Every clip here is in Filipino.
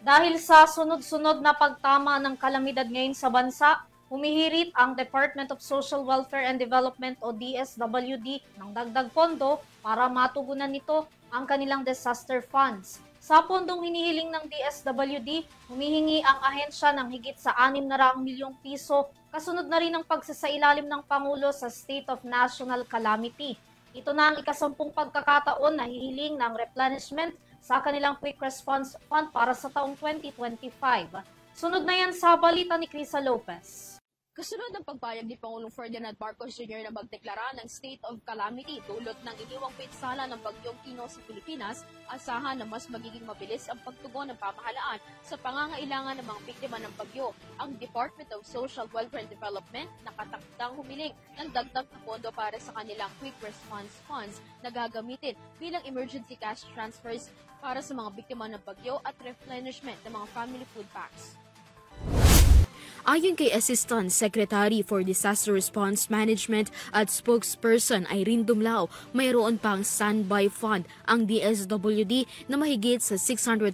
Dahil sa sunod-sunod na pagtama ng kalamidad ngayon sa bansa, humihirit ang Department of Social Welfare and Development o DSWD ng dagdag pondo para matugunan nito ang kanilang disaster funds. Sa pondong hinihiling ng DSWD, humihingi ang ahensya ng higit sa 600 milyong piso kasunod na rin ang pagsasailalim ng Pangulo sa State of National Calamity. Ito na ang ikasampung pagkakataon na hihiling ng replenishment sa kanilang Quick Response Fund para sa taong 2025. Sunod na yan sa balita ni Crisa Lopez. Kasunod ng pagpayag ni Pangulong Ferdinand Marcos Jr. na magdeklara ng state of calamity dulot ng iniwang pinsala ng bagyong Kino sa Pilipinas, asahan na mas magiging mabilis ang pagtugon ng pamahalaan sa pangangailangan ng mga biktima ng bagyo. Ang Department of Social Welfare and Development nakatakdang humiling ng dagdag na pondo para sa kanilang Quick Response Funds na gagamitin bilang emergency cash transfers para sa mga biktima ng bagyo at replenishment ng mga family food packs. Ayon kay Assistant Secretary for Disaster Response Management at spokesperson Irene Dumlao, mayroon pang standby fund ang DSWD na mahigit sa 627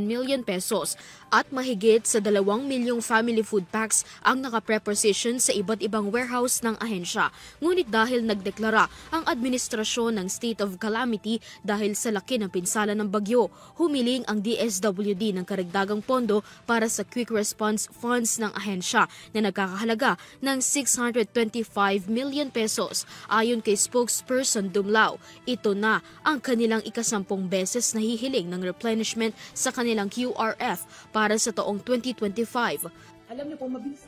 million pesos at mahigit sa 2 milyong family food packs ang nakapreposition sa iba't ibang warehouse ng ahensya. Ngunit dahil nagdeklara ang administrasyon ng state of calamity dahil sa laki ng pinsala ng bagyo, humiling ang DSWD ng karagdagang pondo para sa quick response funds ng ahensya na nagkakahalaga ng 625 million pesos. Ayon kay spokesperson Dumlao, ito na ang kanilang ikasampung beses na hihiling ng replenishment sa kanilang QRF para sa taong 2025. Alam niyo po, mabilis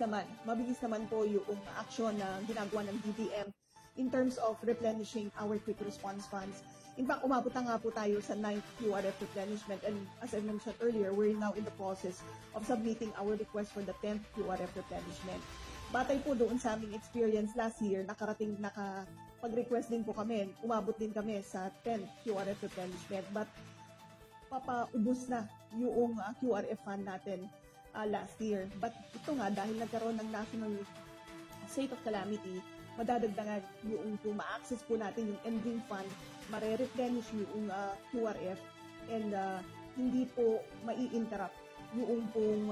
naman po yung aksyon na ginagawa ng DBM in terms of replenishing our quick response funds. In fact, umabot na nga po tayo sa 9th QRF replenishment, and as I mentioned earlier, we're now in the process of submitting our request for the 10th QRF replenishment. Batay po doon sa aming experience last year, nakapag-request din po kami, umabot din kami sa 10th QRF replenishment, but papaubos na yung QRF fund natin last year. But ito nga, dahil nagkaroon ng national state of calamity, madadagdagan yung kung ma-access po natin yung ending fund, mare-replenish yung QRF, and hindi po mai-interrupt yung pong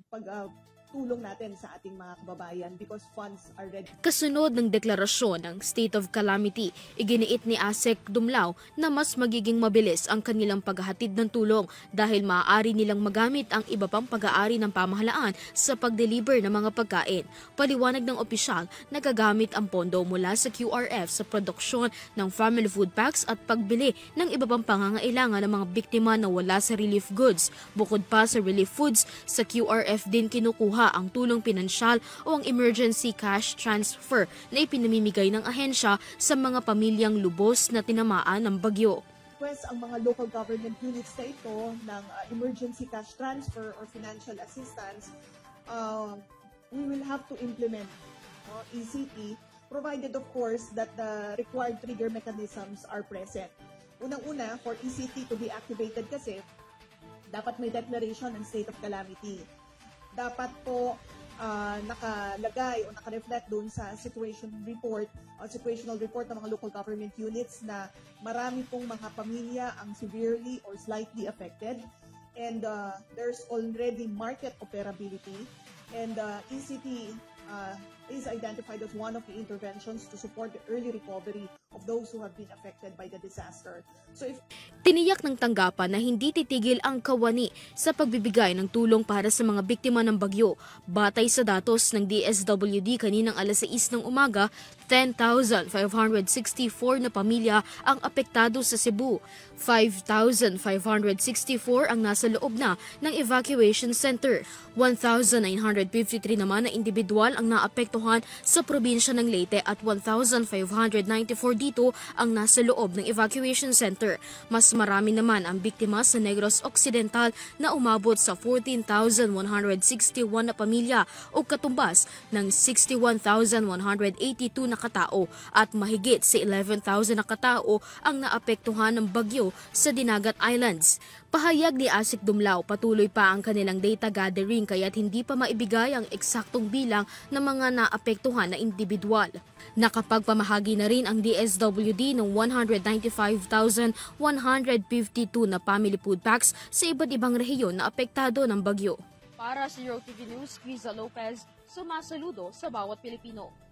pagtulong natin sa ating mga kababayan because funds are ready. Kasunod ng deklarasyon ng State of Calamity, iginiit ni ASEC Dumlao na mas magiging mabilis ang kanilang paghahatid ng tulong dahil maaari nilang magamit ang iba pang pag-aari ng pamahalaan sa pag-deliver ng mga pagkain. Paliwanag ng opisyal, nagagamit ang pondo mula sa QRF sa produksyon ng family food packs at pagbili ng iba pang pangangailangan ng mga biktima na wala sa relief goods. Bukod pa sa relief foods, sa QRF din kinukuha ang tulong pinansyal o ang emergency cash transfer na ipinamimigay ng ahensya sa mga pamilyang lubos na tinamaan ng bagyo. Request ang mga local government units na ito ng emergency cash transfer or financial assistance. We will have to implement ECT, provided of course that the required trigger mechanisms are present. Unang-una, for ECT to be activated kasi, dapat may declaration ng state of calamity. Dapat po nakalagay o nakareflect doon sa situational report ng mga local government units na marami pong mga pamilya ang severely or slightly affected, and there's already market operability, and ECT is identified as one of the interventions to support the early recovery of those who have been affected by the disaster. So Tiniyak ng tanggapan na hindi titigil ang kawani sa pagbibigay ng tulong para sa mga biktima ng bagyo. Batay sa datos ng DSWD kaninang alas 6 ng umaga, 10,564 na pamilya ang apektado sa Cebu. 5,564 ang nasa loob na ng evacuation center. 1,953 naman na individual ang naapektuhan sa probinsya ng Leyte at 1,594 dito ang nasa loob ng evacuation center. Mas marami naman ang biktima sa Negros Occidental na umabot sa 14,161 na pamilya o katumbas ng 61,182 na katao at mahigit sa 11,000 na katao ang naapektuhan ng bagyo sa Dinagat Islands. Pahayag ni Asik Dumlao, patuloy pa ang kanilang data gathering kaya't hindi pa maibigay ang eksaktong bilang ng mga naapektuhan na individual. Nakapagpamahagi na rin ang DSWD ng 195,152 na family food packs sa iba't ibang rehiyon na apektado ng bagyo. Para sa Euro TV News, Criza Lopez, sumasaludo sa bawat Pilipino.